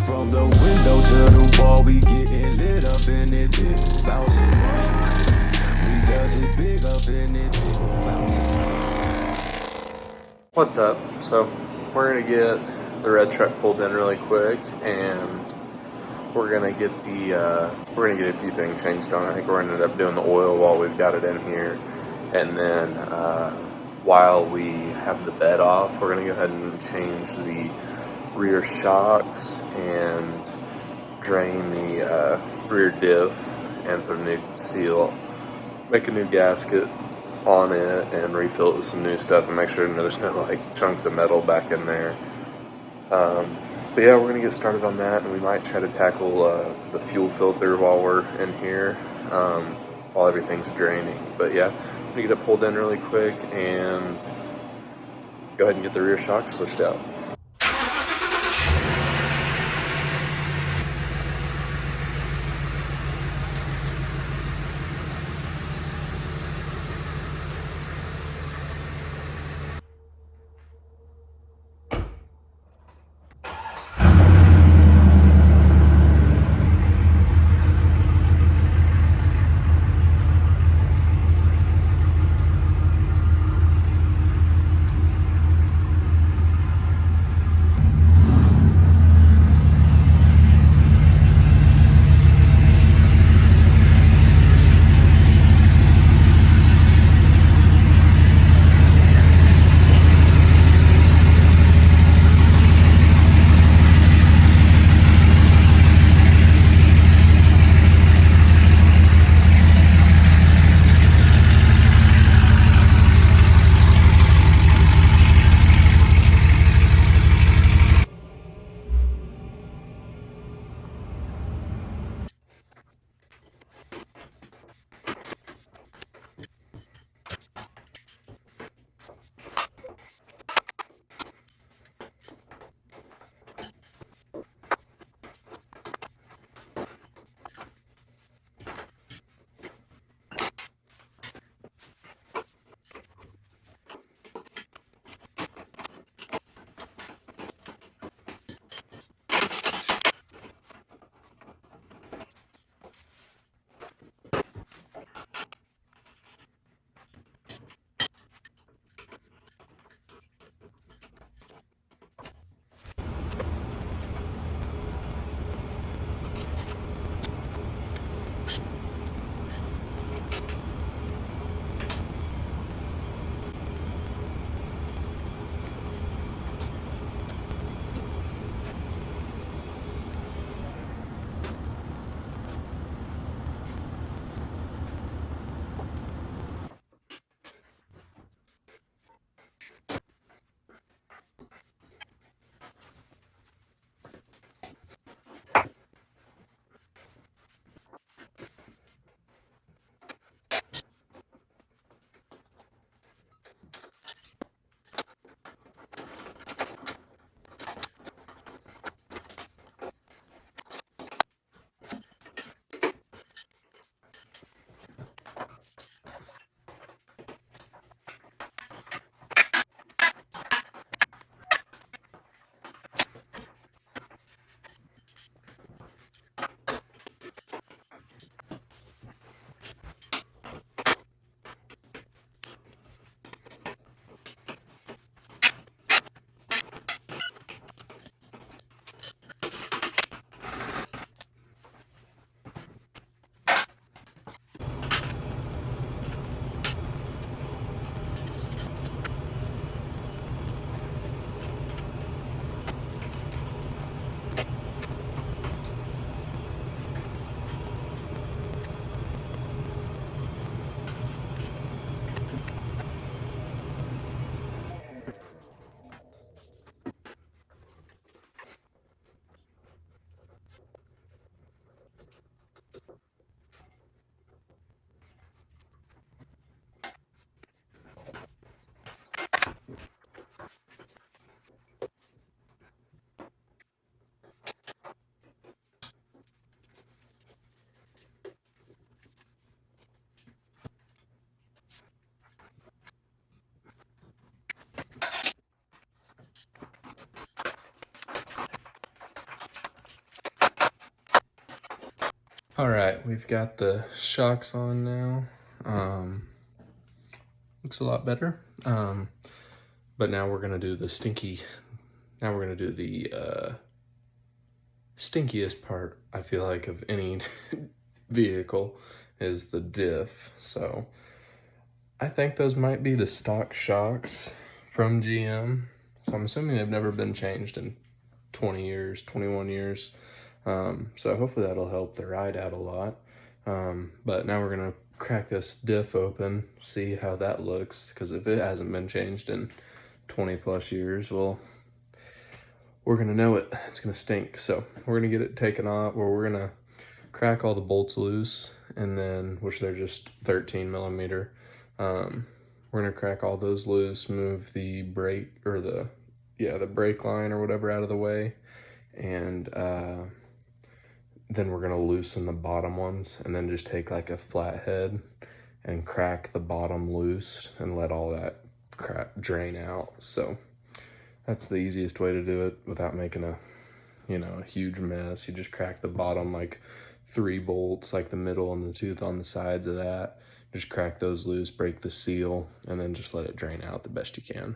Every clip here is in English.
From the window to the wall, we getting lit up in it, big bouncing. We does it big up in it, big bouncing. What's up? So we're gonna get the red truck pulled in really quick, and we're gonna get a few things changed on. I think we're gonna end up doing the oil while we've got it in here, and then while we have the bed off, we're gonna go ahead and change the rear shocks and drain the rear diff and put a new seal, make a new gasket on it, and refill it with some new stuff and make sure there's no like chunks of metal back in there. But yeah, we're gonna get started on that, and we might try to tackle the fuel filter while we're in here, while everything's draining. But yeah, I'm gonna get it pulled in really quick and go ahead and get the rear shocks switched out. All right, we've got the shocks on now. Looks a lot better. But now we're gonna do the stinkiest part, I feel like, of any vehicle is the diff. So I think those might be the stock shocks from GM. So I'm assuming they've never been changed in 20 years, 21 years. So hopefully that'll help the ride out a lot. But now we're gonna crack this diff open, see how that looks, because if it hasn't been changed in 20 plus years, well, we're gonna know it. It's gonna stink. So we're gonna get it taken off, or we're gonna crack all the bolts loose, and then, which they're just 13 millimeter. We're gonna crack all those loose, move the brake, or the brake line or whatever out of the way, and then we're gonna loosen the bottom ones, and then just take like a flathead and crack the bottom loose and let all that crap drain out. So that's the easiest way to do it without making a huge mess. You just crack the bottom, like 3 bolts, like the middle and the tooth on the sides of that. Just crack those loose, break the seal, and then just let it drain out the best you can.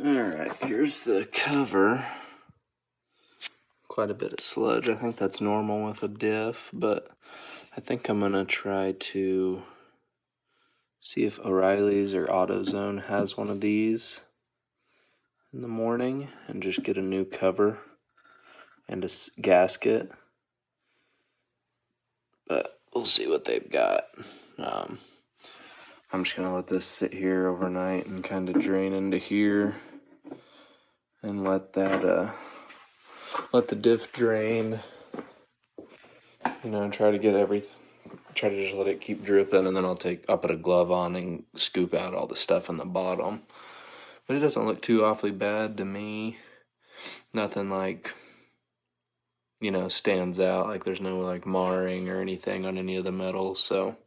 Alright, here's the cover. Quite a bit of sludge. I think that's normal with a diff, but I think I'm gonna try to see if Oreillys or AutoZone has one of these in the morning and just get a new cover and a gasket. But we'll see what they've got. I'm just gonna let this sit here overnight and kind of drain into here, and let the diff drain. Try to just let it keep dripping, and then I'll put a glove on and scoop out all the stuff in the bottom. But it doesn't look too awfully bad to me. Nothing like, stands out. Like there's no like marring or anything on any of the metals. So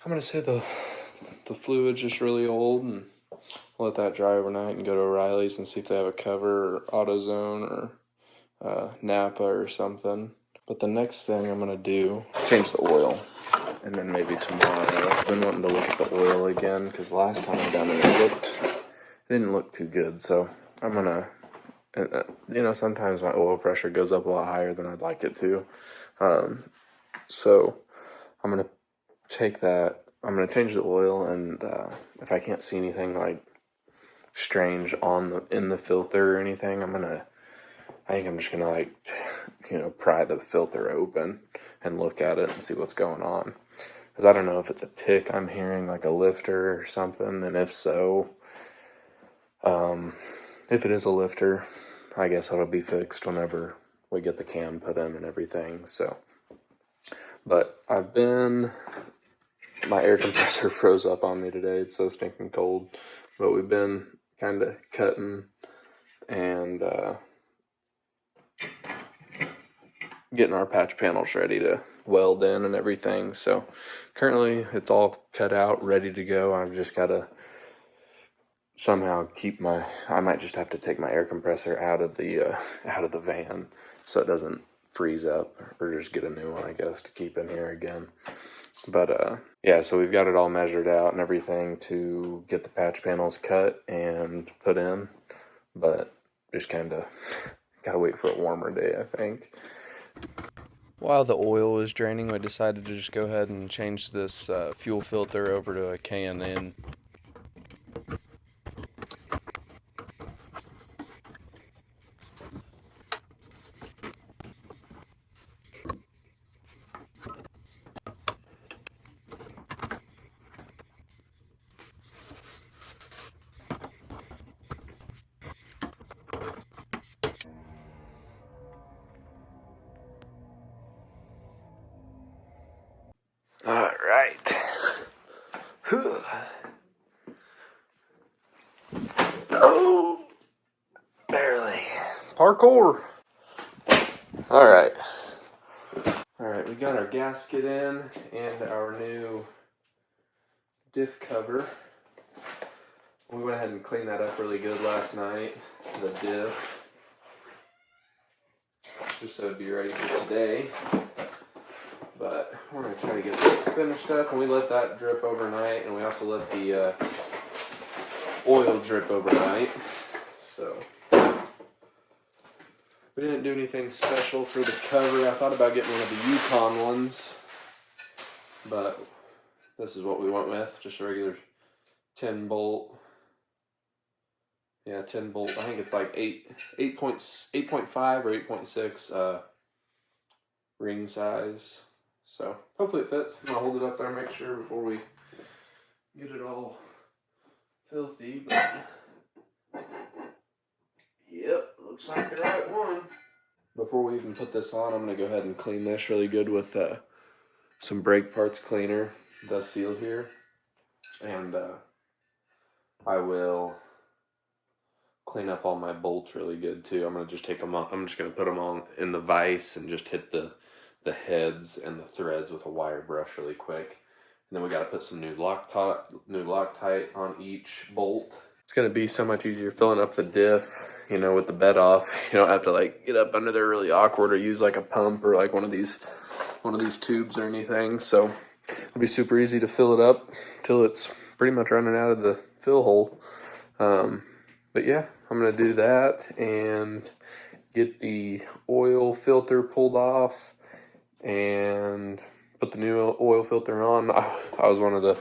I'm gonna say the fluid's just really old, and let that dry overnight and go to Oreillys and see if they have a cover, or AutoZone, or Napa or something. But the next thing I'm gonna do, change the oil, and then maybe tomorrow. I've been wanting to look at the oil again, because last time I done it, it didn't look too good. So I'm gonna, sometimes my oil pressure goes up a lot higher than I'd like it to. So I'm gonna take that. I'm gonna change the oil, and if I can't see anything like strange in the filter or anything, I think I'm just gonna pry the filter open and look at it and see what's going on. because I don't know if it's a tick I'm hearing, like a lifter or something, and if so, if it is a lifter, I guess it'll be fixed whenever we get the cam put in and everything. So, but my air compressor froze up on me today. It's so stinking cold, but we've been kind of cutting and getting our patch panels ready to weld in and everything. So currently it's all cut out, ready to go. I've just got to somehow I might just have to take my air compressor out of the van so it doesn't freeze up, or just get a new one, I guess, to keep in here again. But yeah, so we've got it all measured out and everything to get the patch panels cut and put in, but just kind of gotta wait for a warmer day, I think. While the oil was draining, we decided to just go ahead and change this fuel filter over to a K&N. All right. Oh, barely. Parkour. All right. All right, we got our gasket in and our new diff cover. We went ahead and cleaned that up really good last night, the diff, just so it'd be ready for today. But we're going to try to get this finished up, and we let that drip overnight, and we also let the oil drip overnight. So we didn't do anything special for the cover. I thought about getting one of the Yukon ones, but this is what we went with, just a regular 10 bolt. Yeah, 10 volt. I think it's like 8.5 or 8.6 ring size. So hopefully it fits. I'm gonna hold it up there and make sure before we get it all filthy. But yep, looks like the right one. Before we even put this on, I'm gonna go ahead and clean this really good with some brake parts cleaner, the seal here, and I will clean up all my bolts really good too. I'm gonna just take them off. I'm just gonna put them on in the vise and just hit the heads and the threads with a wire brush really quick. And then we got to put some new Loctite on each bolt. It's gonna be so much easier filling up the diff, with the bed off. You don't have to like get up under there really awkward or use like a pump or like one of these tubes or anything. So it'll be super easy to fill it up till it's pretty much running out of the fill hole. But yeah, I'm gonna do that and get the oil filter pulled off and put the new oil filter on. I was one of the,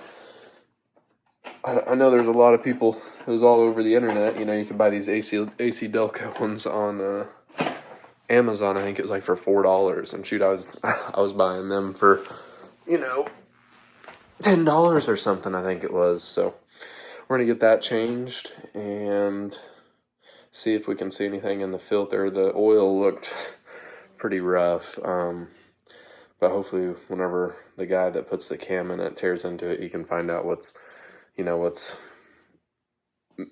I know there's a lot of people, it was all over the internet, you can buy these AC Delco ones on Amazon. I think it was like for $4, and shoot, I was buying them for, $10 or something, I think it was. So we're gonna get that changed and see if we can see anything in the filter. The oil looked pretty rough, but hopefully whenever the guy that puts the cam in it tears into it, he can find out what's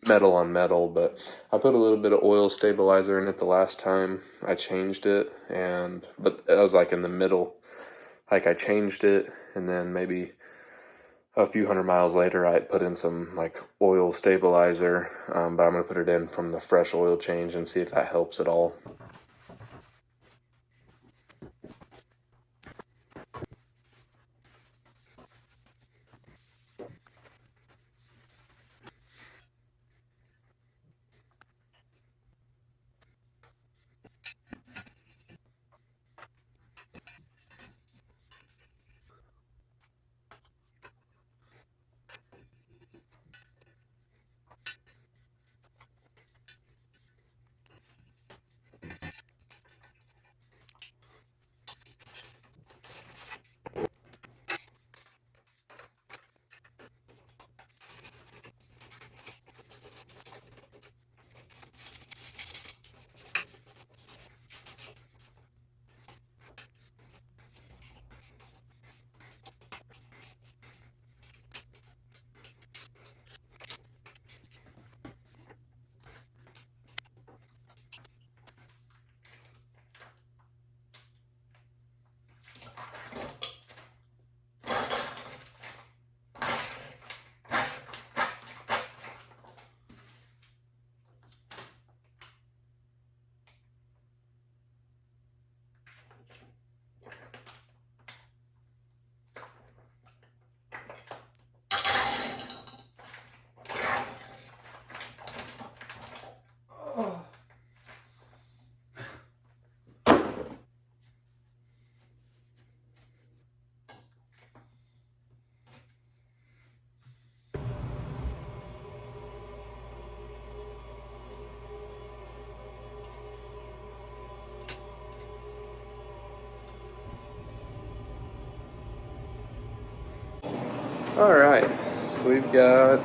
metal on metal. But I put a little bit of oil stabilizer in it the last time I changed it, but it was like in the middle, like I changed it, and then maybe a few hundred miles later I put in some like oil stabilizer, but I'm going to put it in from the fresh oil change and see if that helps at all. Alright, so we've got,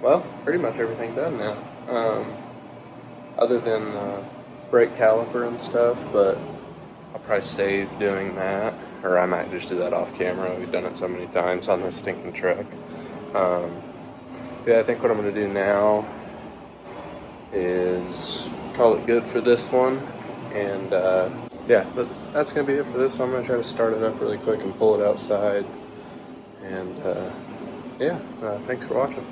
well, pretty much everything done now. Other than brake caliper and stuff, but I'll probably save doing that, or I might just do that off camera. We've done it so many times on this stinking truck. Yeah, I think what I'm going to do now is call it good for this one, and yeah, but that's going to be it for this one. I'm going to try to start it up really quick and pull it outside, and yeah, thanks for watching.